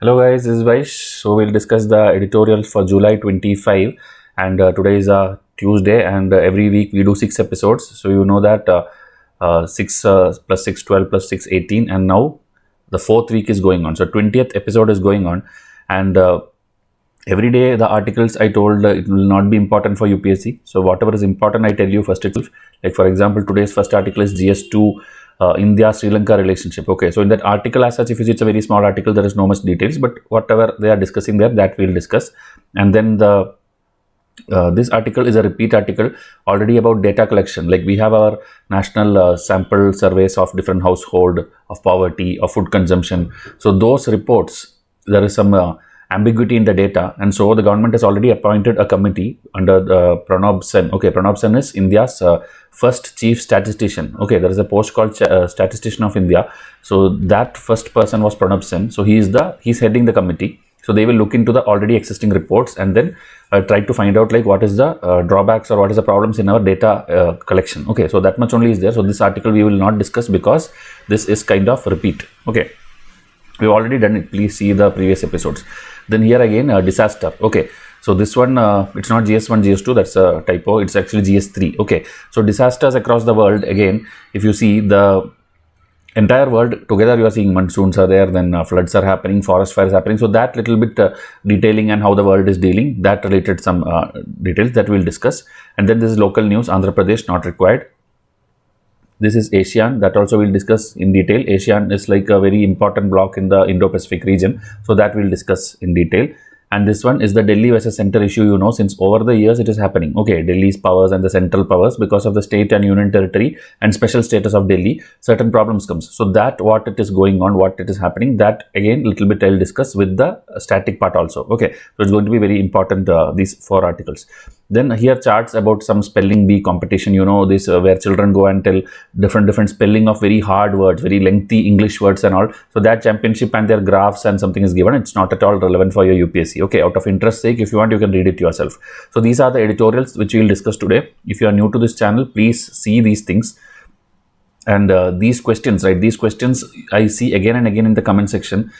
Hello guys, this is Vysh. So we'll discuss the editorials for July 25 and today is Tuesday and every week we do 6 episodes. So you know that 6 plus 6, 12 plus 6, 18 and now the 4th week is going on. So 20th episode is going on and every day the articles I told it will not be important for UPSC. So whatever is important I tell you first itself. Like for example, today's first article is GS2 India-Sri Lanka relationship. Okay, so in that article as such, if you see it's a very small article, there is no much details, but whatever they are discussing there, that we'll discuss. And then the this article is a repeat article already about data collection. Like we have our national sample surveys of different household, of poverty, of food consumption. So those reports, there is some ambiguity in the data, and so the government has already appointed a committee under Pranab Sen. Okay, Pranab Sen is India's first chief statistician. Okay, there is a post called statistician of India. So that first person was Pranab Sen. So he's heading the committee. So they will look into the already existing reports and then try to find out like what is the drawbacks or what is the problems in our data collection. Okay, so that much only is there. So this article we will not discuss because this is kind of repeat. Okay, we've already done it. Please see the previous episodes. Then here again disaster. Okay, so this one it's not GS1 GS2, that's a typo, it's actually GS3. Okay, so disasters across the world, again if you see the entire world together, you are seeing monsoons are there, then floods are happening, forest fires happening. So that little bit detailing and how the world is dealing, that related some details that we'll discuss. And then this is local news, Andhra Pradesh not required. This is ASEAN, that also we'll discuss in detail. ASEAN is like a very important block in the Indo-Pacific region. So that we'll discuss in detail. And this one is the Delhi versus center issue, you know, since over the years it is happening. Okay, Delhi's powers and the central powers, because of the state and union territory and special status of Delhi, certain problems comes. So that what it is going on, what it is happening, that again little bit I'll discuss with the static part also. Okay, so it's going to be very important, these 4 articles. Then here charts about some spelling bee competition, you know, this where children go and tell different spelling of very hard words, very lengthy English words and all. So that championship and their graphs and something is given. It's not at all relevant for your UPSC. Okay, out of interest sake, if you want, you can read it yourself. So these are the editorials which we will discuss today. If you are new to this channel, please see these things. And these questions, right, these questions I see again and again in the comment section.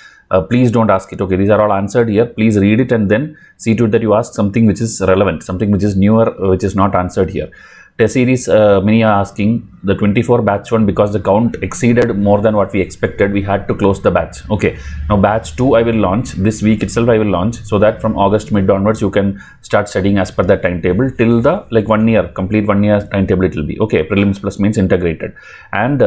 Please don't ask it. Okay, these are all answered here. Please read it and then see to it that you ask something which is relevant, something which is newer, which is not answered here. Test series, many are asking the 24 batch 1, because the count exceeded more than what we expected, we had to close the batch. Okay, now batch 2 I will launch this week itself. I will launch, so that from August mid onwards you can start studying as per that timetable till the like 1 year, complete 1 year timetable it will be. Okay, prelims plus mains integrated. And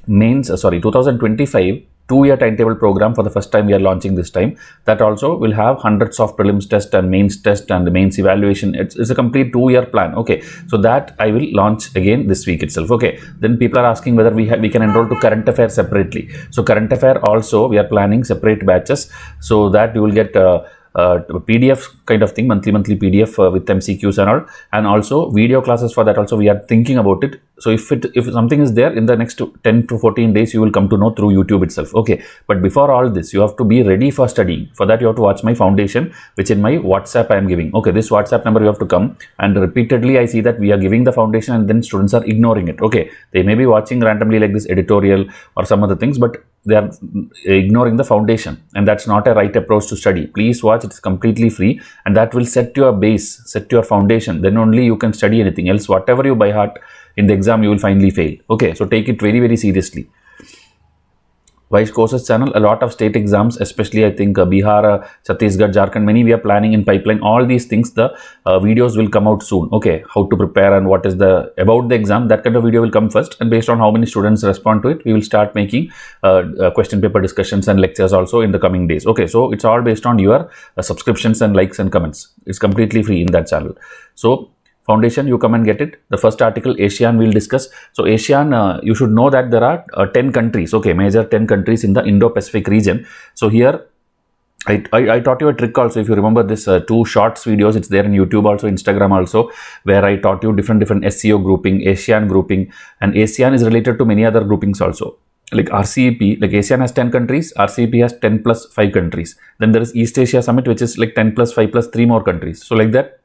mains, 2025 2-year timetable program for the first time we are launching this time. That also will have hundreds of prelims test and mains test and the mains evaluation. It's a complete 2-year plan. Okay, so that I will launch again this week itself. Okay, then people are asking whether we can enroll to current affair separately. So current affair also we are planning separate batches, so that you will get PDF kind of thing, monthly PDF with MCQs and all, and also video classes for that also we are thinking about it. So if something is there in the next 10 to 14 days, you will come to know through YouTube itself. Okay, but before all this, you have to be ready for studying. For that you have to watch my foundation, which in my WhatsApp I am giving. Okay, this WhatsApp number you have to come, and repeatedly I see that we are giving the foundation and then students are ignoring it. Okay, they may be watching randomly like this editorial or some other things, but they are ignoring the foundation, and that's not a right approach to study. Please watch, it's completely free, and that will set your base, set your foundation. Then only you can study anything else. Whatever you by heart in the exam, you will finally fail. Okay, so take it very seriously. Vysh Courses channel, a lot of state exams, especially I think Bihar, Chhattisgarh, Jharkhand, many we are planning in pipeline. All these things, the videos will come out soon. Okay, how to prepare and what is about the exam, that kind of video will come first, and based on how many students respond to it, we will start making question paper discussions and lectures also in the coming days. Okay, so it's all based on your subscriptions and likes and comments. It's completely free in that channel. So foundation, you come and get it. The first article, ASEAN, we'll discuss. So ASEAN, you should know that there are 10 countries, okay, major 10 countries in the Indo-Pacific region. So here, I taught you a trick also. If you remember this 2 shorts videos, it's there in YouTube also, Instagram also, where I taught you different SEO grouping, ASEAN grouping, and ASEAN is related to many other groupings also. Like RCEP, like ASEAN has 10 countries, RCEP has 10 plus 5 countries. Then there is East Asia Summit, which is like 10 plus 5 plus 3 more countries. So like that,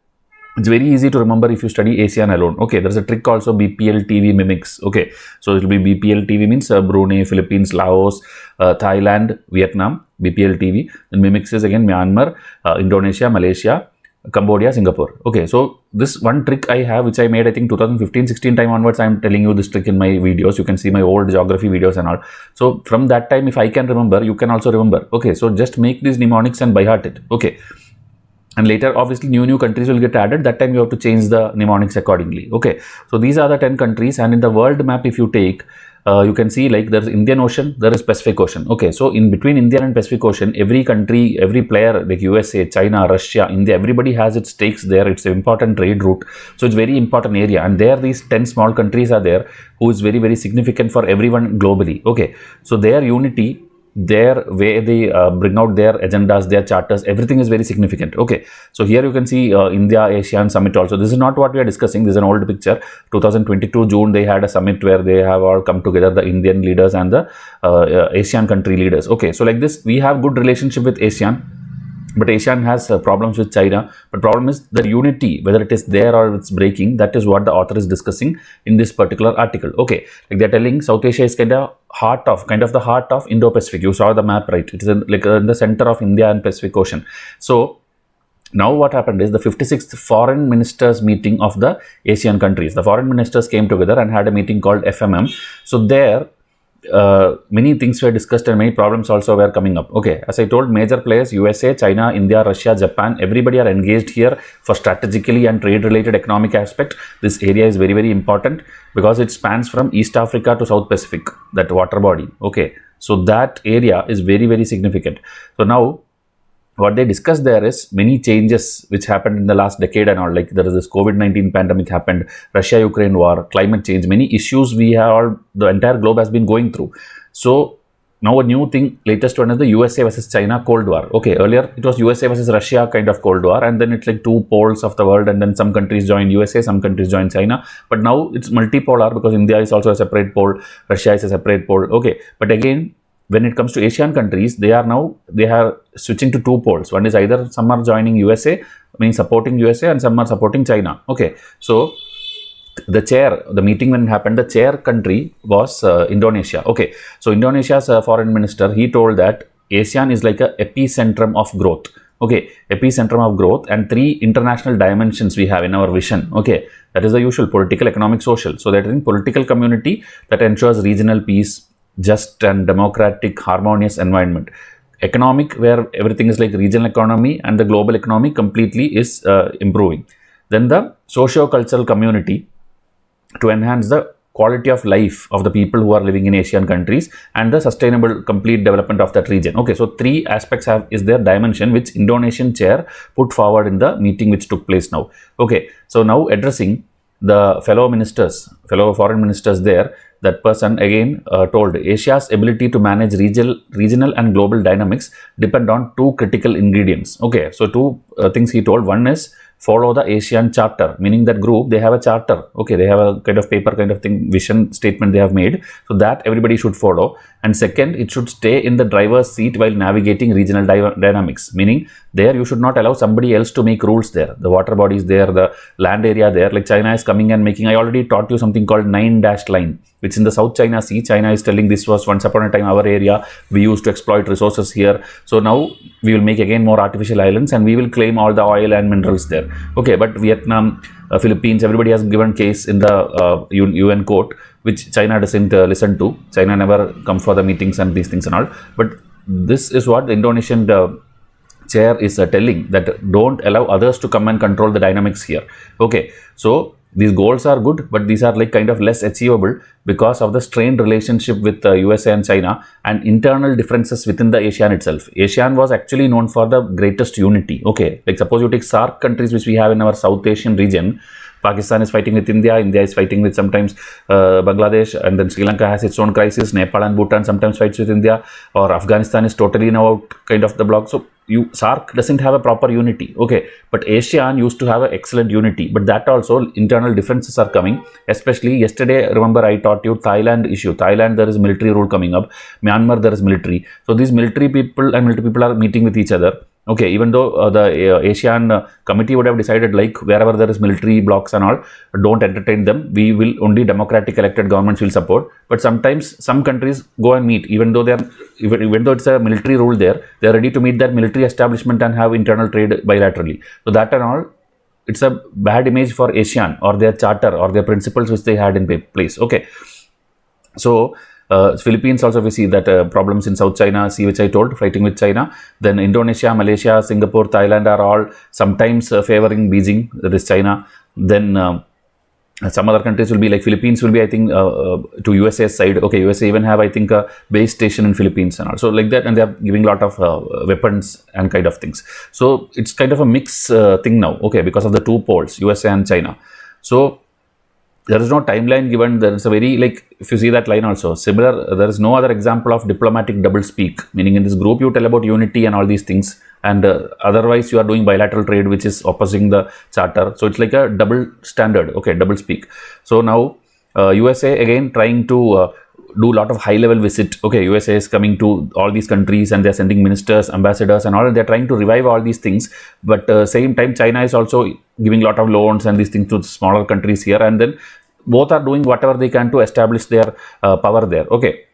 It's very easy to remember if you study ASEAN alone. Okay, there's a trick also, BPL TV mimics. Okay, so it will be BPL TV means Brunei, Philippines, Laos, Thailand, Vietnam, BPL TV. Then mimics is again Myanmar, Indonesia, Malaysia, Cambodia, Singapore. Okay, so this one trick I have, which I made, I think 2015-16 time onwards, I'm telling you this trick in my videos. You can see my old geography videos and all. So from that time, if I can remember, you can also remember. Okay, so just make these mnemonics and by heart it. Okay. And later, obviously, new countries will get added. That time you have to change the mnemonics accordingly. Okay, so these are the 10 countries, and in the world map, if you take, you can see like there's Indian Ocean, there is Pacific Ocean. Okay, so in between Indian and Pacific Ocean, every country, every player like USA, China, Russia, India, everybody has its stakes there. It's an important trade route, so it's very important area. And there, these 10 small countries are there, who is very significant for everyone globally. Okay, so their unity, their way they bring out their agendas, their charters, everything is very significant. Okay, so here you can see India ASEAN summit also. This is not what we are discussing, this is an old picture. 2022 June they had a summit where they have all come together, the Indian leaders and the ASEAN country leaders. Okay, so like this, we have good relationship with ASEAN, but ASEAN has problems with China. But problem is the unity, whether it is there or it's breaking. That is what the author is discussing in this particular article. Okay, like they're telling South Asia is kind of the heart of Indo-Pacific. You saw the map, right? It is in the center of India and Pacific Ocean. So now what happened is the 56th foreign ministers meeting of the ASEAN countries. The foreign ministers came together and had a meeting called FMM. So there, many things were discussed and many problems also were coming up. Okay, as I told, major players USA, China, India, Russia, Japan, everybody are engaged here for strategically and trade related economic aspect. This area is very important because it spans from East Africa to South Pacific, that water body. Okay, so that area is very significant. So now what they discussed there is many changes which happened in the last decade and all. Like there is this COVID-19 pandemic happened, Russia-Ukraine war, climate change, many issues we have all, the entire globe has been going through. So now a new thing, latest one is the USA versus China Cold War. Okay, earlier it was USA versus Russia kind of Cold War, and then it's like two poles of the world, and then some countries join USA, some countries join China. But now it's multipolar because India is also a separate pole, Russia is a separate pole. Okay, but again, when it comes to Asian countries, they are switching to two poles. One is either some are joining USA, means supporting USA, and some are supporting China. Okay, so the meeting when it happened, the chair country was Indonesia. Okay, so Indonesia's foreign minister, he told that ASEAN is like a epicentrum of growth. Okay, epicentrum of growth, and 3 international dimensions we have in our vision. Okay, that is the usual political, economic, social. So that in political community that ensures regional peace, just and democratic, harmonious environment. Economic, where everything is like regional economy and the global economy completely is improving. Then the socio-cultural community to enhance the quality of life of the people who are living in Asian countries and the sustainable complete development of that region. Okay, so 3 aspects is their dimension which Indonesian chair put forward in the meeting which took place now. Okay, so now addressing the fellow foreign ministers there, that person again told Asia's ability to manage regional and global dynamics depend on 2 critical ingredients. Okay, so 2 things he told. One is follow the ASEAN charter, meaning that group, they have a charter. Okay, they have a kind of paper kind of thing, vision statement they have made. So that everybody should follow. And second, it should stay in the driver's seat while navigating regional dynamics, meaning there you should not allow somebody else to make rules there. The water bodies there, the land area there, like China is coming and making, I already taught you something called 9-dashed line, which in the South China Sea, China is telling this was once upon a time our area, we used to exploit resources here. So now we will make again more artificial islands and we will claim all the oil and minerals there. Okay, but Vietnam, Philippines, everybody has given case in the UN court, which China doesn't listen to. China never come for the meetings and these things and all. But this is what the Indonesian chair is telling, that don't allow others to come and control the dynamics here. Okay, so these goals are good, but these are like kind of less achievable because of the strained relationship with USA and China and internal differences within the ASEAN itself. ASEAN was actually known for the greatest unity. Okay, like suppose you take SAARC countries which we have in our South Asian region. Pakistan is fighting with India, India is fighting with sometimes Bangladesh, and then Sri Lanka has its own crisis, Nepal and Bhutan sometimes fights with India, or Afghanistan is totally now out kind of the block. So SAARC doesn't have a proper unity. Okay, but ASEAN used to have an excellent unity, but that also internal differences are coming. Especially yesterday, remember I taught you Thailand issue. Thailand, there is military rule coming up. Myanmar, there is military. So these military people and military people are meeting with each other. Okay, even though the ASEAN committee would have decided like wherever there is military blocks and all, don't entertain them. We will only democratic elected governments will support. But sometimes some countries go and meet, even though even though it's a military rule there, they are ready to meet that military establishment and have internal trade bilaterally. So that and all, it's a bad image for ASEAN or their charter or their principles which they had in place. Okay, so Philippines also we see that problems in South China Sea, which I told, fighting with China. Then Indonesia, Malaysia, Singapore, Thailand are all sometimes favoring Beijing, that is China. Then some other countries will be like Philippines will be, I think, to USA's side. Okay, USA even have, I think, a base station in Philippines and also like that, and they are giving a lot of weapons and kind of things. So it's kind of a mixed thing now. Okay, because of the two poles, USA and China. So there is no timeline given. There is a very, like, if you see that line also, similar, there is no other example of diplomatic double speak, meaning in this group you tell about unity and all these things, and otherwise you are doing bilateral trade which is opposing the charter. So it's like a double standard, okay, double speak. So now USA again trying to do a lot of high level visit. Okay, USA is coming to all these countries and they're sending ministers, ambassadors and all. They're trying to revive all these things, but same time China is also giving a lot of loans and these things to smaller countries here, and then both are doing whatever they can to establish their power there. Okay,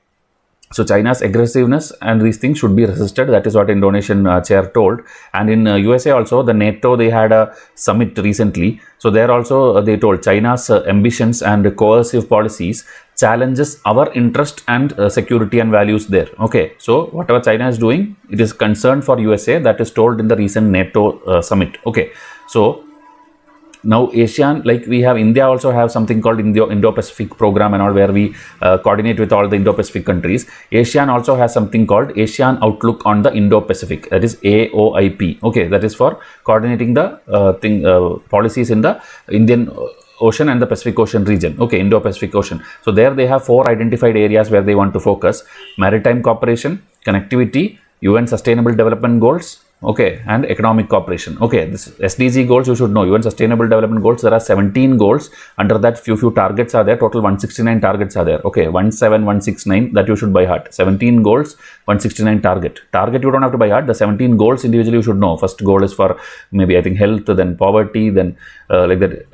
so China's aggressiveness and these things should be resisted. That is what Indonesian chair told. And in USA also, the NATO, they had a summit recently. So there also they told China's ambitions and coercive policies challenges our interest and security and values there. Okay, so whatever China is doing, it is concern for USA. That is told in the recent NATO summit. Okay, so now ASEAN, like we have India also have something called Indo-Pacific program and all, where we coordinate with all the Indo-Pacific countries. ASEAN also has something called ASEAN Outlook on the Indo-Pacific, that is AOIP. Okay, that is for coordinating the policies in the Indian Ocean and the Pacific Ocean region. Okay, Indo-Pacific Ocean. So there they have 4 identified areas where they want to focus: maritime cooperation, connectivity, UN Sustainable Development Goals, okay, and economic cooperation. Okay, this SDG goals you should know. UN Sustainable Development Goals, there are 17 goals. Under that, few targets are there. Total 169 targets are there. Okay, 17169, that you should by heart. 17 goals, 169 target. Target you don't have to by heart. The 17 goals individually you should know. First goal is for maybe, I think, health, then poverty, then like that.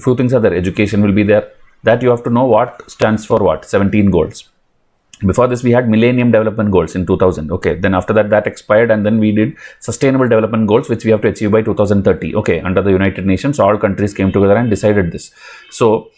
Few things are there. Education will be there. That you have to know what stands for what. 17 goals. Before this, we had Millennium Development Goals in 2000. Okay, then after that, that expired, and then we did Sustainable Development Goals, which we have to achieve by 2030. Okay, under the United Nations, all countries came together and decided this. So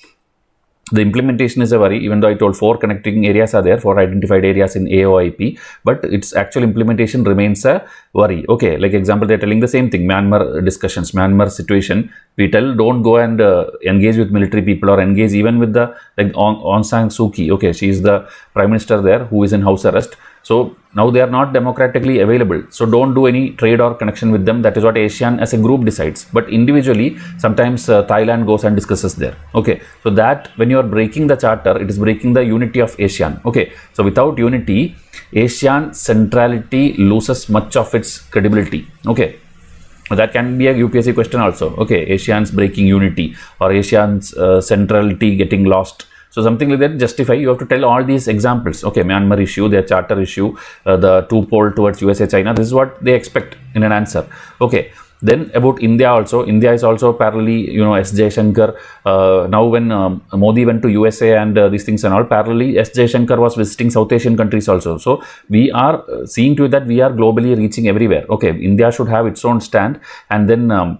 the implementation is a worry, even though I told 4 connecting areas are there, 4 identified areas in AOIP, but its actual implementation remains a worry. Okay, like example, they're telling the same thing, Myanmar discussions, Myanmar situation. We tell don't go and engage with military people or engage even with the, like, Aung San Suu Kyi. Okay, she is the prime minister there who is in house arrest. So now they are not democratically available. So don't do any trade or connection with them. That is what ASEAN as a group decides. But individually, sometimes Thailand goes and discusses there. Okay, so that when you are breaking the charter, it is breaking the unity of ASEAN. Okay, so without unity, ASEAN centrality loses much of its credibility. Okay. That can be a UPSC question also. Okay, ASEAN's breaking unity or ASEAN's centrality getting lost. So something like that justify, you have to tell all these examples. Okay, Myanmar issue, their charter issue, the 2 pole towards USA, China. This is what they expect in an answer. Okay. Then about India also, India is also parallelly, you know, S. Jaishankar. Now when Modi went to USA and these things and all, parallelly S. Jaishankar was visiting South Asian countries also. So we are seeing to it that we are globally reaching everywhere. Okay, India should have its own stand, and then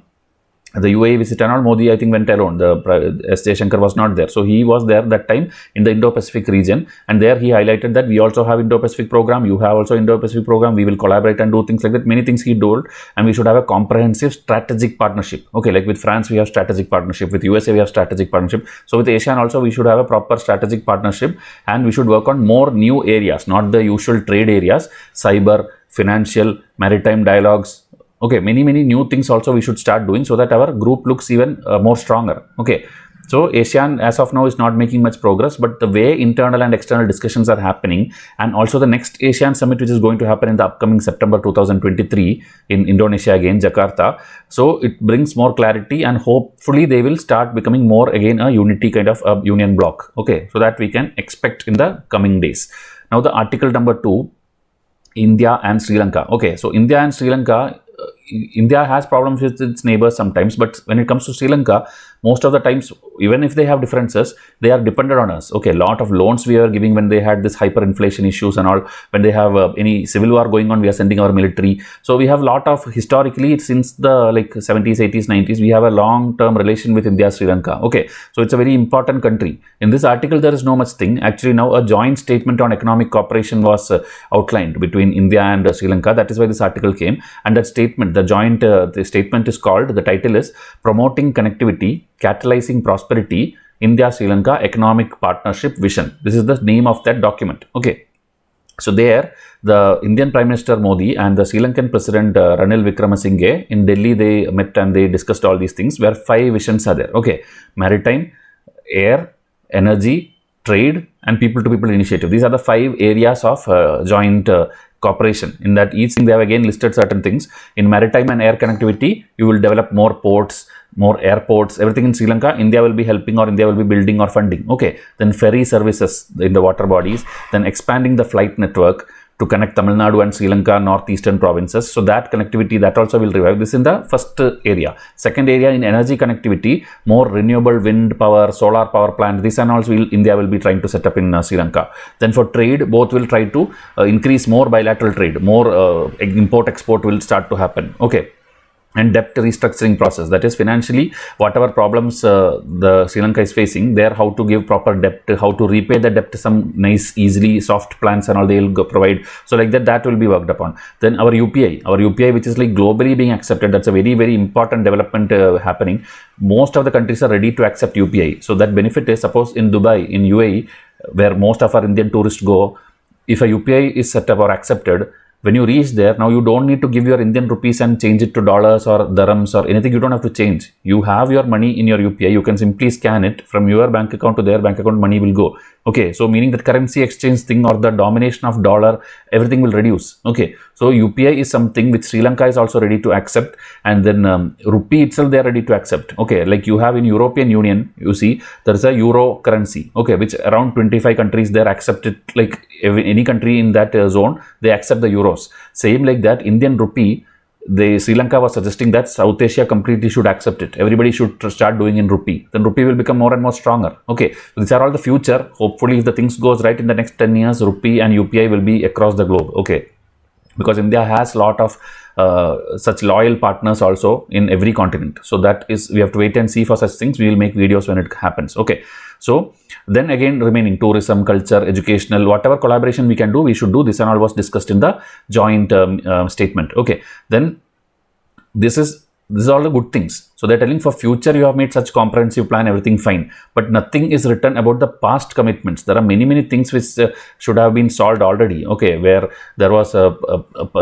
the UAE visit and all, Modi I think went alone. The S. Jaishankar was not there. So he was there that time in the Indo-Pacific region, and there he highlighted that we also have Indo-Pacific program, you have also Indo-Pacific program, we will collaborate and do things like that. Many things he told, and we should have a comprehensive strategic partnership. Okay, like with France we have strategic partnership, with USA we have strategic partnership. So with ASEAN also we should have a proper strategic partnership, and we should work on more new areas, not the usual trade areas, cyber, financial, maritime dialogues. Okay, many new things also we should start doing, so that our group looks even more stronger. Okay, so ASEAN as of now is not making much progress, but the way internal and external discussions are happening, and also the next ASEAN summit which is going to happen in the upcoming September 2023 in Indonesia again, Jakarta. So it brings more clarity, and hopefully they will start becoming more again a unity kind of a union bloc. Okay, so that we can expect in the coming days. Now the article number 2, India and Sri Lanka. Okay, so India and Sri Lanka, India has problems with its neighbors sometimes, but when it comes to Sri Lanka, most of the times, even if they have differences, they are dependent on us. Okay, a lot of loans we are giving when they had this hyperinflation issues and all. When they have any civil war going on, we are sending our military. So we have a lot of, historically, since the like 70s, 80s, 90s, we have a long-term relation with India, Sri Lanka. Okay, so it's a very important country. In this article, there is no much thing. Actually, now a joint statement on economic cooperation was outlined between India and Sri Lanka. That is why this article came. And that statement, the joint the statement is called, the title is Promoting Connectivity, Catalyzing Prosperity, India-Sri Lanka Economic Partnership Vision. This is the name of that document. Okay. So there, the Indian Prime Minister Modi and the Sri Lankan President Ranil Wickremesinghe in Delhi, they met and they discussed all these things where 5 visions are there. Okay. Maritime, air, energy, trade, and people-to-people initiative. These are the 5 areas of joint cooperation. In that each thing they have again listed certain things. In maritime and air connectivity, you will develop more ports, more airports, everything in Sri Lanka, India will be helping or India will be building or funding. Okay, then ferry services in the water bodies, then expanding the flight network to connect Tamil Nadu and Sri Lanka northeastern provinces. So that connectivity, that also will revive. This in the first area. Second area, in energy connectivity, more renewable wind power, solar power plant, this and also India will be trying to set up in Sri Lanka. Then for trade, both will try to increase more bilateral trade, more import export will start to happen. Okay. And debt restructuring process, that is financially whatever problems the Sri Lanka is facing there, how to give proper debt, how to repay the debt, some nice easily soft plans and all they will provide. So like that will be worked upon. Then our UPI which is like globally being accepted, that's a very, very important development happening. Most of the countries are ready to accept UPI. So that benefit is, suppose in Dubai, in UAE, where most of our Indian tourists go, if a UPI is set up or accepted, when you reach there, now you don't need to give your Indian rupees and change it to dollars or dirhams or anything. You don't have to change. You have your money in your UPI. You can simply scan it from your bank account to their bank account. Money will go. Okay. So meaning that currency exchange thing or the domination of dollar, everything will reduce. Okay. So UPI is something which Sri Lanka is also ready to accept. And then rupee itself, they are ready to accept. Okay. Like you have in European Union, you see, there is a euro currency. Okay. Which around 25 countries there accept it. Like any country in that zone, they accept the euro. Same like that, Indian rupee, Sri Lanka was suggesting that South Asia completely should accept it. Everybody should start doing in rupee. Then rupee will become more and more stronger. Okay, so these are all the future. Hopefully, if the things goes right in the next 10 years, rupee and UPI will be across the globe. Okay, because India has a lot of such loyal partners also in every continent. So that is, we have to wait and see for such things. We will make videos when it happens. Okay. So then again, remaining tourism, culture, educational, whatever collaboration we can do, we should do. This and all was discussed in the joint statement. Okay. Then this is all the good things. So they're telling for future you have made such comprehensive plan, everything fine, but nothing is written about the past commitments. There are many things which should have been solved already. Okay, where there was a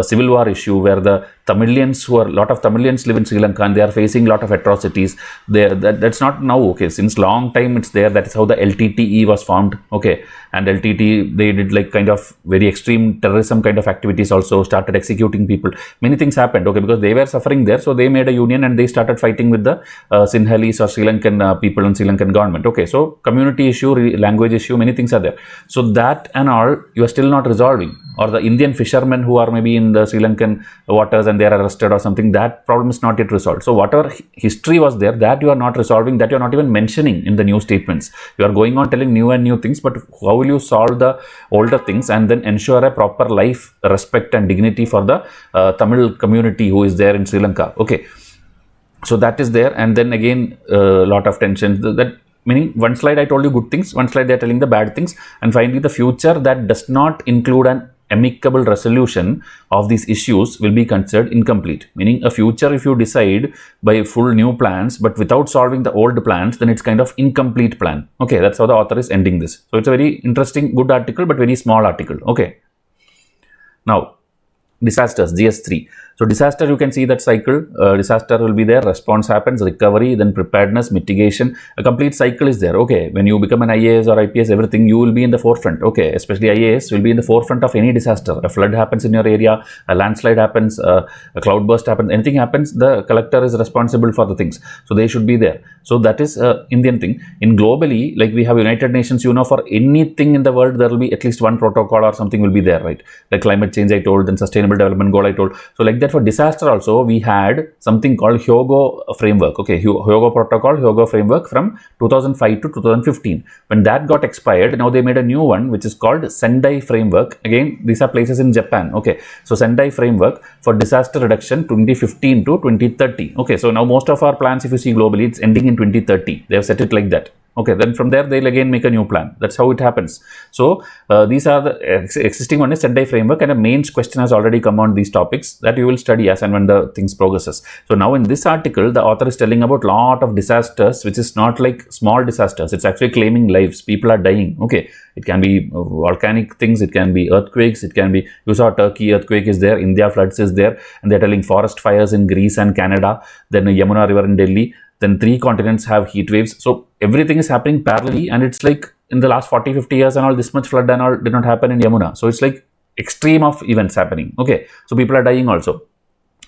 civil war issue where the Tamilians, a lot of Tamilians live in Sri Lanka and they are facing a lot of atrocities. That's not now. Okay, since long time it's there. That is how the LTTE was formed. Okay, and LTT, they did like kind of very extreme terrorism kind of activities, also started executing people. Many things happened. Okay, because they were suffering there, so they made a union and they started fighting with the Sinhalese or Sri Lankan people and Sri Lankan government. Okay, so community issue, language issue, many things are there. So that and all you are still not resolving. Or the Indian fishermen who are maybe in the Sri Lankan waters and they are arrested or something, that problem is not yet resolved. So whatever history was there, that you are not resolving, that you are not even mentioning in the new statements. You are going on telling new things, but how will you solve the older things and then ensure a proper life, respect and dignity for the Tamil community who is there in Sri Lanka? Okay. So that is there, and then again a lot of tensions. That meaning one slide I told you good things, one slide they are telling the bad things, and finally the future that does not include an amicable resolution of these issues will be considered incomplete. Meaning a future, if you decide by full new plans but without solving the old plans, then it's kind of incomplete plan. Okay, that's how the author is ending this. So it's a very interesting, good article, but very small article. Okay. Now, disasters, GS3. So disaster, you can see that cycle. Disaster will be there, response happens, recovery, then preparedness, mitigation. A complete cycle is there. Okay, when you become an IAS or IPS, everything, you will be in the forefront. Okay, especially IAS will be in the forefront of any disaster. A flood happens in your area, a landslide happens, a cloudburst happens, anything happens, the collector is responsible for the things. So they should be there. So that is Indian thing. In globally, like we have United Nations, you know, for anything in the world, there will be at least one protocol or something will be there, right? Like climate change, I told, then sustainable Sustainable Development Goal I told. So like that for disaster also, we had something called Hyogo framework. Okay, Hyogo protocol, Hyogo framework from 2005 to 2015. When that got expired, now they made a new one which is called Sendai framework. Again, these are places in Japan. Okay, so Sendai framework for disaster reduction 2015 to 2030. Okay, so now most of our plans, if you see globally, it's ending in 2030. They have set it like that. Okay, then from there they'll again make a new plan. That's how it happens. So these are the existing one is Sendai framework, and a mains question has already come on these topics that you will study as and when the things progresses. So now in this article, the author is telling about lot of disasters, which is not like small disasters. It's actually claiming lives. People are dying. Okay, it can be volcanic things, it can be earthquakes, it can be, you saw Turkey earthquake is there, India floods is there, and they're telling forest fires in Greece and Canada, then Yamuna river in Delhi. Then 3 continents have heat waves. So everything is happening parallelly, and it's like in the last 40-50 years and all, this much flood and all did not happen in Yamuna. So it's like extreme of events happening. Okay, so people are dying also,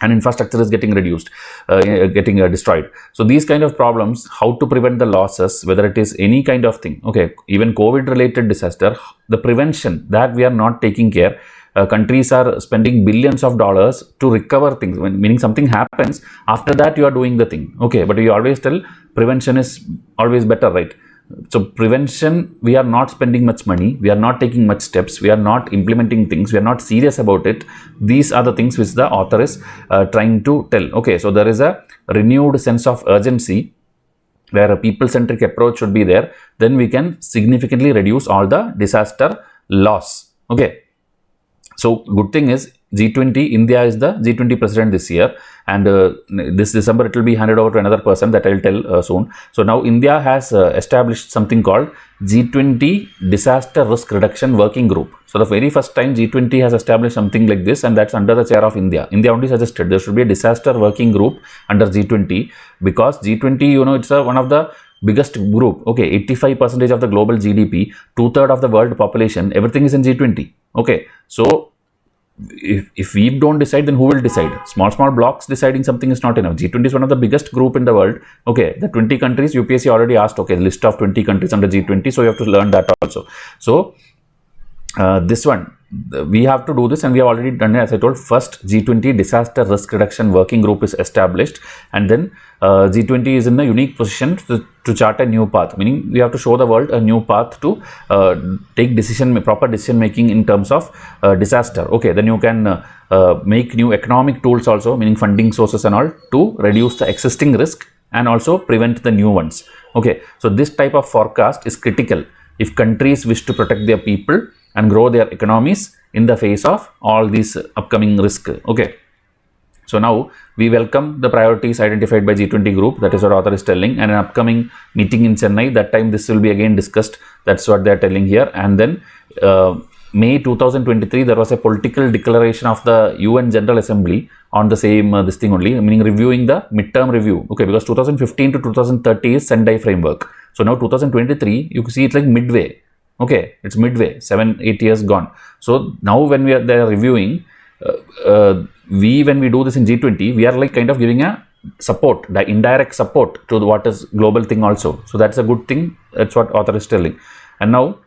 and infrastructure is getting reduced, getting destroyed. So these kind of problems, how to prevent the losses, whether it is any kind of thing. Okay, even COVID related disaster, the prevention that we are not taking care. Countries are spending billions of dollars to recover things, meaning something happens, after that you are doing the thing. Okay, but you always tell prevention is always better, right? So prevention, we are not spending much money, we are not taking much steps, we are not implementing things, we are not serious about it. These are the things which the author is trying to tell. Okay, so there is a renewed sense of urgency where a people-centric approach should be there. Then we can significantly reduce all the disaster loss. Okay. So good thing is G20, India is the G20 president this year, and this December it will be handed over to another person that I will tell soon. So now India has established something called G20 Disaster Risk Reduction Working Group. So the very first time G20 has established something like this, and that's under the chair of India. India only suggested there should be a disaster working group under G20, because G20, you know, it's one of the biggest group. Okay, 85% of the global GDP, 2/3 of the world population, everything is in G20. Okay, so if we don't decide, then who will decide? Small blocks deciding something is not enough. G20 is one of the biggest group in the world. Okay, the 20 countries, UPSC already asked, okay, list of 20 countries under G20, so you have to learn that also. So this one, we have to do this, and we have already done it. As I told, first G20 Disaster Risk Reduction Working Group is established, and then G20 is in a unique position to chart a new path, meaning we have to show the world a new path to take proper decision making in terms of disaster. Okay, then you can make new economic tools also, meaning funding sources and all, to reduce the existing risk and also prevent the new ones. Okay, so this type of forecast is critical if countries wish to protect their people and grow their economies in the face of all these upcoming risk. Okay, so now we welcome the priorities identified by G20 group. That is what author is telling, and an upcoming meeting in Chennai, that time this will be again discussed. That's what they are telling here. And then May 2023, there was a political declaration of the UN General Assembly on the same this thing only, meaning reviewing the midterm review. Okay, because 2015 to 2030 is Sendai framework. So now 2023, you can see it's like midway. Okay, it's midway, 7-8 years gone. So now when they are reviewing, when we do this in G20, we are like kind of giving a support, the indirect support to what is global thing also. So that's a good thing. That's what author is telling. And now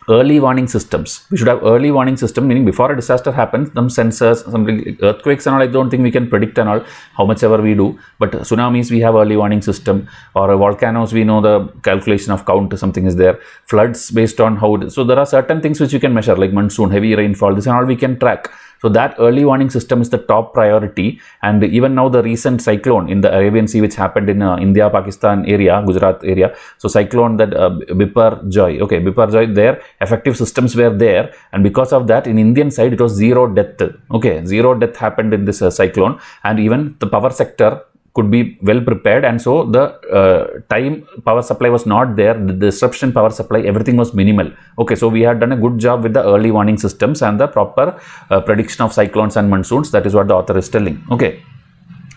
early warning systems. We should have early warning system, meaning before a disaster happens, some sensors, something like earthquakes and all, I don't think we can predict and all, how much ever we do. But tsunamis, we have early warning system, or volcanoes, we know the calculation of count, something is there. Floods based on how it is. So there are certain things which you can measure, like monsoon, heavy rainfall, this and all we can track. So that early warning system is the top priority. And even now the recent cyclone in the Arabian Sea, which happened in India, Pakistan area, Gujarat area. So cyclone that Biparjoy, okay, Biparjoy, their effective systems were there. And because of that, in Indian side, it was zero death. Okay, zero death happened in this cyclone. And even the power sector could be well prepared, and so the time power supply was not there, the disruption power supply, everything was minimal. Okay, so we had done a good job with the early warning systems and the proper prediction of cyclones and monsoons. That is what the author is telling. Okay,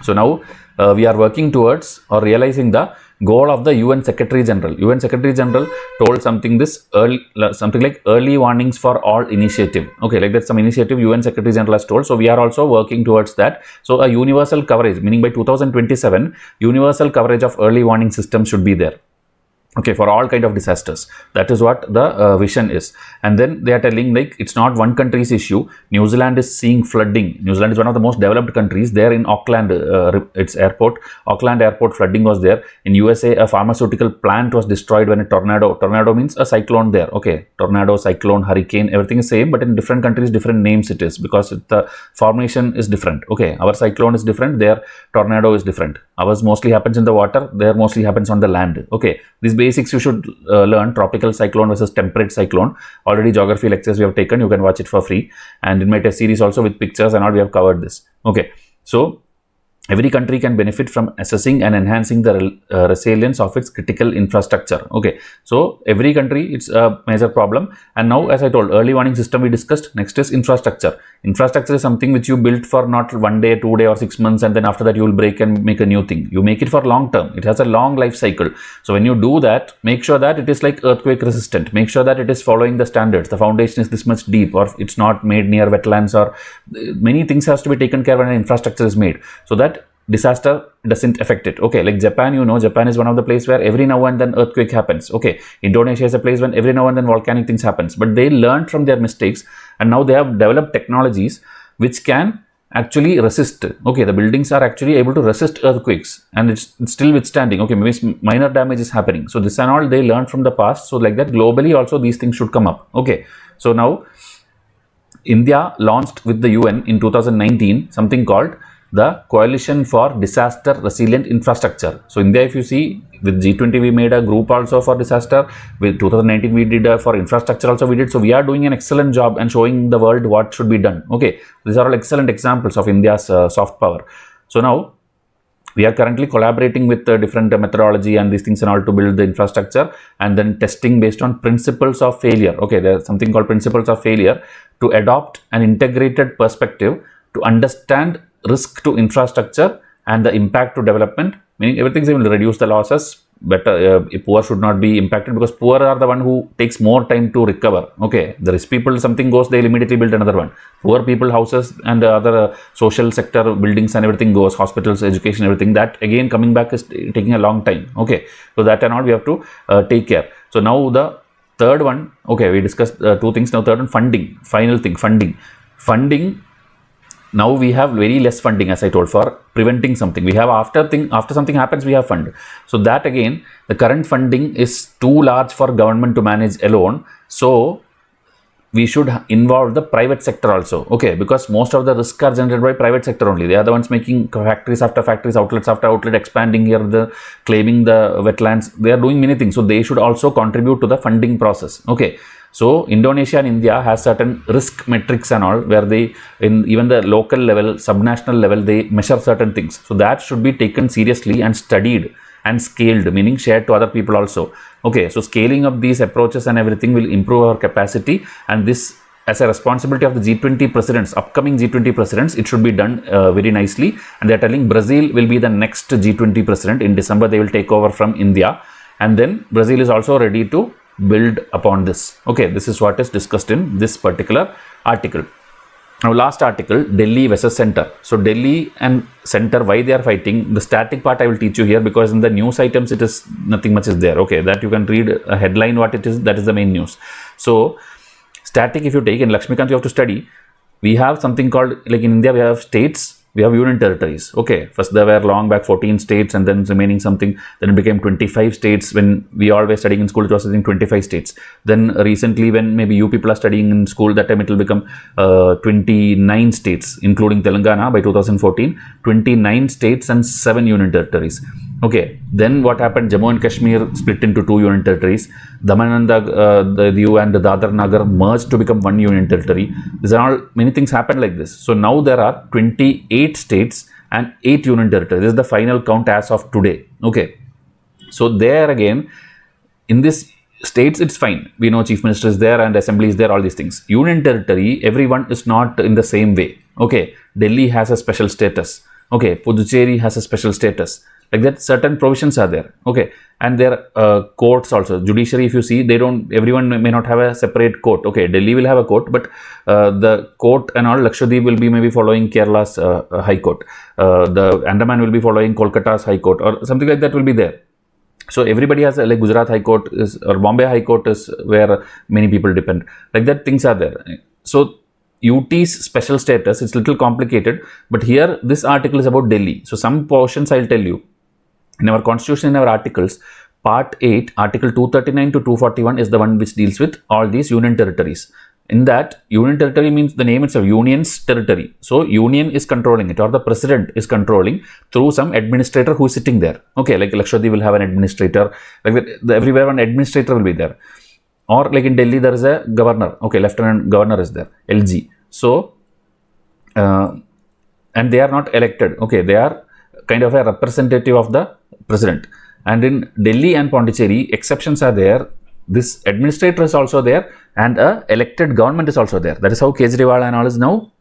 so now we are working towards or realizing the goal of the UN Secretary General. UN Secretary General told something like early warnings for all initiative. Okay, like that's some initiative UN Secretary General has told. So we are also working towards that. So a universal coverage, meaning by 2027, universal coverage of early warning systems should be there. Okay, for all kind of disasters. That is what the vision is. And then they are telling like it's not one country's issue. New Zealand is seeing flooding. New Zealand is one of the most developed countries. There in Auckland, its airport, Auckland airport, flooding was there. In USA, a pharmaceutical plant was destroyed when a tornado means a cyclone there. Okay, tornado, cyclone, hurricane, everything is same, but in different countries, different names it is, because the formation is different. Okay, our cyclone is different, their tornado is different. Ours mostly happens in the water, there mostly happens on the land. Okay, these basics you should learn. Tropical cyclone versus temperate cyclone. Already geography lectures we have taken, you can watch it for free, and in my test series also with pictures and all we have covered this. Okay, so every country can benefit from assessing and enhancing the resilience of its critical infrastructure. Okay, so every country, it's a major problem. And now, as I told, early warning system we discussed. Next is infrastructure. Infrastructure is something which you built for not 1 day, 2 day or 6 months, and then after that you will break and make a new thing. You make it for long term. It has a long life cycle. So when you do that, make sure that it is like earthquake resistant. Make sure that it is following the standards. The foundation is this much deep, or it's not made near wetlands, or many things has to be taken care of when an infrastructure is made, so that disaster doesn't affect it. Okay, like Japan, you know, Japan is one of the place where every now and then earthquake happens. Okay, Indonesia is a place when every now and then volcanic things happens, but they learned from their mistakes, and now they have developed technologies which can actually resist. Okay, the buildings are actually able to resist earthquakes, and it's still withstanding. Okay, maybe minor damage is happening. So this and all they learned from the past. So like that, globally also these things should come up. Okay, so now India launched with the UN in 2019 something called the Coalition for Disaster Resilient Infrastructure. So India, if you see, with G20 we made a group also for disaster. With 2019 we did for infrastructure also we did. So we are doing an excellent job and showing the world what should be done. Okay, these are all excellent examples of India's soft power. So now we are currently collaborating with different methodology and these things and all to build the infrastructure, and then testing based on principles of failure. Okay, there's something called principles of failure, to adopt an integrated perspective to understand risk to infrastructure and the impact to development, meaning everything will reduce the losses. Better, poor should not be impacted, because poor are the one who takes more time to recover. Okay, the rich people, something goes, they'll immediately build another one. Poor people, houses and other social sector buildings and everything goes, hospitals, education, everything, that again coming back is taking a long time. Okay, so that and all we have to take care. So now the third one, okay, we discussed two things. Now third one, funding. Final thing, funding. Now we have very less funding, as I told, for preventing something. We have after something happens, we have fund. So that again, the current funding is too large for government to manage alone. So we should involve the private sector also. Okay, because most of the risks are generated by private sector only. They are the ones making factories after factories, outlets after outlet, expanding here, claiming the wetlands. They are doing many things. So they should also contribute to the funding process. Okay. So Indonesia and India has certain risk metrics and all, where they, in even the local level, subnational level, they measure certain things. So that should be taken seriously and studied and scaled, meaning shared to other people also. Okay, so scaling up these approaches and everything will improve our capacity, and this, as a responsibility of the G20 presidents, upcoming G20 presidents, it should be done very nicely. And they are telling Brazil will be the next G20 president. In December, they will take over from India, and then Brazil is also ready to build upon this. Okay, this is what is discussed in this particular article. Now last article, Delhi versus center. So Delhi and center, why they are fighting, the static part I will teach you here, because in the news items it is nothing much is there. Okay, that you can read a headline what it is, that is the main news. So static, if you take in Lakshmikant, you have to study. We have something called, like in India we have states, we have union territories. Okay, first there were long back 14 states, and then remaining something, then it became 25 states. When we always studying in school, it was I think 25 states. Then recently, when maybe you people are studying in school, that time it will become 29 states, including Telangana by 2014, 29 states and 7 union territories. Okay, then what happened? Jammu and Kashmir split into 2 union territories. Daman and Diu and Dadar Nagar merged to become 1 union territory. These are all, many things happened like this. So now there are 28 states and 8 union territories. This is the final count as of today. Okay, so there again, in this states it's fine. We know chief minister is there and assembly is there, all these things. Union territory, everyone is not in the same way. Okay, Delhi has a special status. Okay, Puducherry has a special status. Like that, certain provisions are there. Okay, and their courts also, judiciary, if you see, they don't, everyone may not have a separate court. Okay, Delhi will have a court, but the court and all, Lakshadweep will be maybe following Kerala's high court. The Andaman will be following Kolkata's high court, or something like that will be there. So everybody has like Gujarat High Court is, or Bombay High Court is where many people depend. Like that, things are there. So UT's special status, it's little complicated, but here this article is about Delhi. So some portions I'll tell you. In our constitution, in our articles, part 8, article 239 to 241 is the one which deals with all these union territories. In that, union territory means the name itself, union's territory. So union is controlling it, or the president is controlling through some administrator who is sitting there. Okay, like Lakshadweep will have an administrator, like that, everywhere one administrator will be there. Or like in Delhi, there is a governor. Okay, lieutenant governor is there, LG. So, and they are not elected. Okay, they are kind of a representative of the president. And in Delhi and Pondicherry, exceptions are there. This administrator is also there, and a elected government is also there. That is how Kejriwal and all is now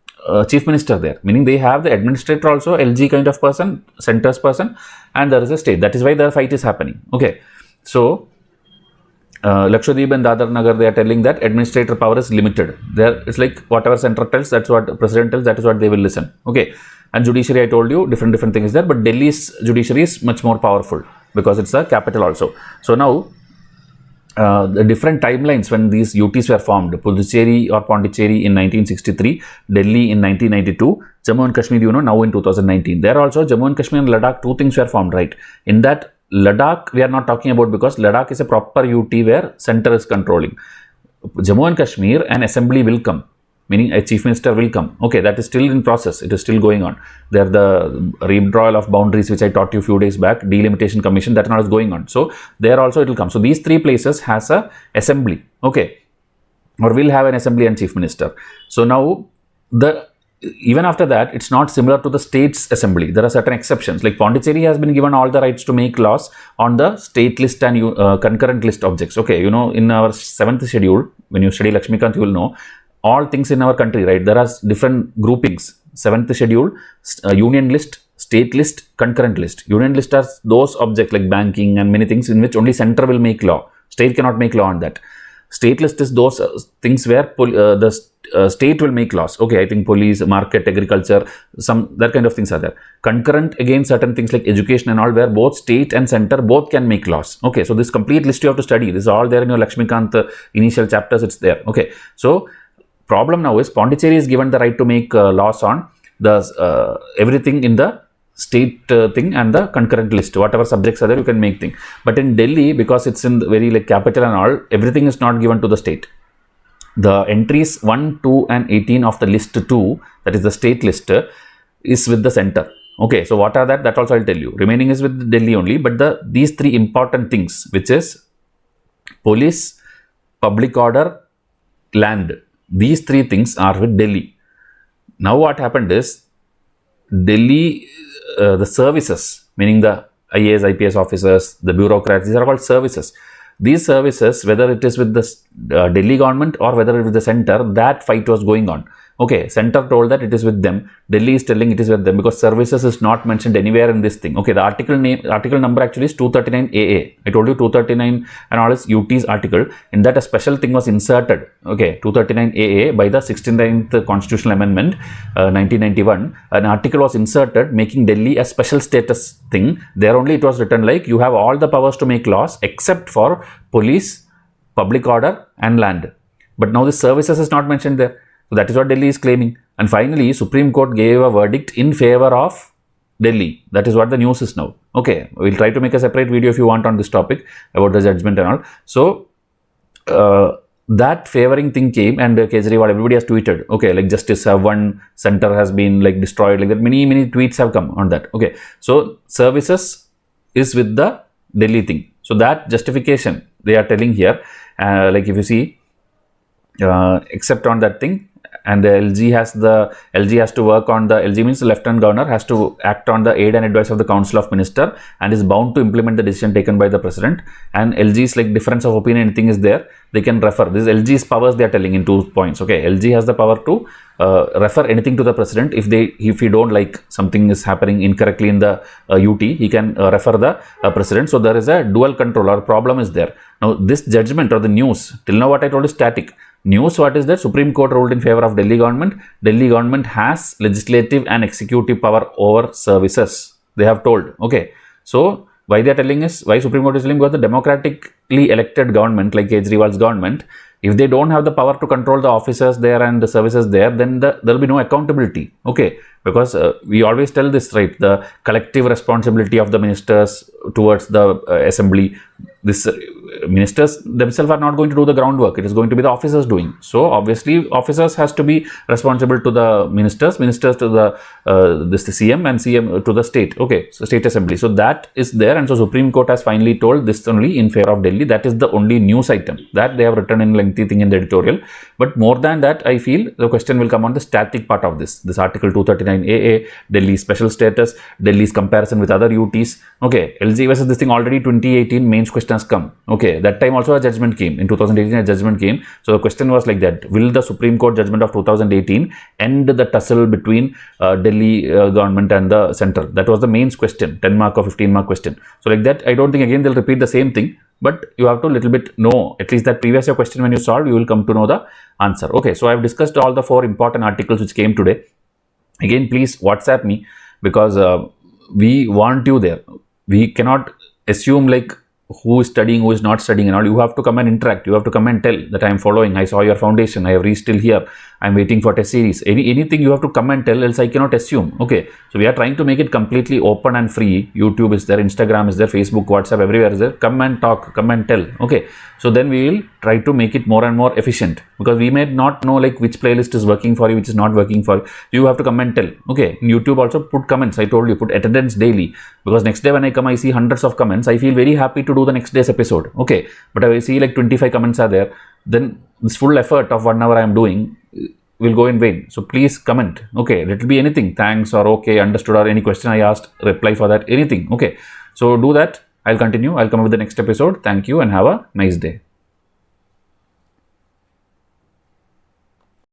chief minister there. Meaning they have the administrator also, LG kind of person, centers person, and there is a state. That is why the fight is happening. Okay, so Lakshadweep and Dadar Nagar, they are telling that administrator power is limited. There, it's like whatever center tells, that's what president tells, that is what they will listen. Okay, and judiciary, I told you, different things there, but Delhi's judiciary is much more powerful because it's the capital also. So now, the different timelines when these UTs were formed: Puducherry or Pondicherry in 1963, Delhi in 1992, Jammu and Kashmir, you know, now in 2019. There also Jammu and Kashmir and Ladakh, two things were formed, right? In that, Ladakh we are not talking about because Ladakh is a proper UT where center is controlling. Jammu and Kashmir, an assembly will come, meaning a chief minister will come. Okay, that is still in process. It is still going on. There, the redrawal of boundaries, which I taught you a few days back, delimitation commission, that now is going on. So there also it will come. So these three places has a assembly. Okay, or will have an assembly and chief minister. So now even after that, it's not similar to the state's assembly. There are certain exceptions. Like Pondicherry has been given all the rights to make laws on the state list and concurrent list objects. Okay, you know, in our 7th schedule, when you study Lakshmikant, you will know all things in our country, right? There are different groupings. 7th schedule, union list, state list, concurrent list. Union list are those objects like banking and many things in which only center will make law. State cannot make law on that. State list is those things where the state will make laws. Okay, I think police, market, agriculture, some that kind of things are there. Concurrent, again, certain things like education and all, where both state and center both can make laws. Okay, so this complete list you have to study. This is all there in your Lakshmikant initial chapters. It's there. Okay, so problem now is Pondicherry is given the right to make laws on the everything in the state thing and the concurrent list. Whatever subjects are there, you can make thing. But in Delhi, because it's in the very like capital and all, everything is not given to the state. The entries 1, 2 and 18 of the list 2, that is the state list, is with the center. Okay, so what are that? That also I'll tell you. Remaining is with Delhi only, but these three important things, which is police, public order, land, these three things are with Delhi. Now what happened is, Delhi, the services, meaning the IAS, IPS officers, the bureaucrats, these are called services. These services, whether it is with the Delhi government or whether it is with the center, that fight was going on. Okay, center told that it is with them. Delhi is telling it is with them because services is not mentioned anywhere in this thing. Okay, the article number actually is 239 AA. I told you 239 and all is UT's article. In that, a special thing was inserted. Okay, 239 AA by the 69th Constitutional Amendment, 1991. An article was inserted making Delhi a special status thing. There only it was written like you have all the powers to make laws except for police, public order and land. But now the services is not mentioned there. So that is what Delhi is claiming. And finally, Supreme Court gave a verdict in favor of Delhi. That is what the news is now. Okay, we'll try to make a separate video if you want on this topic about the judgment and all. So, that favoring thing came and Kejriwal, everybody has tweeted, okay, like justice have won, center has been like destroyed, like that. Many tweets have come on that. Okay, so services is with the Delhi thing. So that justification they are telling here, like if you see, except on that thing, and the LG has to work on the LG means the Lieutenant Governor has to act on the aid and advice of the Council of Minister and is bound to implement the decision taken by the President. And LG's like difference of opinion, anything is there, they can refer. This is LG's powers they are telling in 2 points. Okay, LG has the power to refer anything to the President. If he don't like something is happening incorrectly in the UT, he can refer the President. So there is a dual control or problem is there. Now this judgment or the news, till now what I told is static. News, what is that? Supreme Court ruled in favor of Delhi government. Delhi government has legislative and executive power over services. They have told. Okay. So, Why they are telling is, why Supreme Court is telling, because the democratically elected government like Kejriwal's government, if they don't have the power to control the officers there and the services there, then there will be no accountability. Okay, because we always tell this, right? The collective responsibility of the ministers towards the assembly. This ministers themselves are not going to do the groundwork. It is going to be the officers doing. So obviously, officers has to be responsible to the ministers to the the CM, and CM to the state. Okay, so state assembly. So that is there, and so Supreme Court has finally told this only in favor of Delhi. That is the only news item that they have written in lengthy thing in the editorial. But more than that, I feel the question will come on the static part of this. This Article 239AA, Delhi's special status, Delhi's comparison with other UTs. Okay, LG versus this thing already 2018 mains question has come. Okay, that time also a judgment came. In 2018 a judgment came. So the question was like that: will the Supreme Court judgment of 2018 end the tussle between Delhi government and the central? That was the mains question, 10 mark or 15 mark question. So like that, I don't think again they'll repeat the same thing, but you have to little bit know at least that previous year question when you solve, you will come to know the answer. Okay, so I've discussed all the 4 important articles which came today. Again, please WhatsApp me, because we want you there. We cannot assume like who is studying, who is not studying and all. You have to come and interact. You have to come and tell that I am following, I saw your foundation, I have reached till here, I am waiting for test series. Anything you have to come and tell, else I cannot assume. Okay, so we are trying to make it completely open and free. YouTube is there, Instagram is there, Facebook, WhatsApp, everywhere is there. Come and talk, come and tell. Okay, so then we will try to make it more and more efficient, because we may not know like which playlist is working for you, which is not working for you. You have to come and tell. Okay, in YouTube also put comments. I told you, put attendance daily, because next day when I come, I see hundreds of comments. I feel very happy to do the next day's episode. Okay, but I see like 25 comments are there, then this full effort of 1 hour I am doing will go in vain. So please comment. Okay, let it be anything, thanks or okay, understood, or any question I asked, reply for that, anything. Okay, so do that. I'll continue. I'll come up with the next episode. Thank you and have a nice day.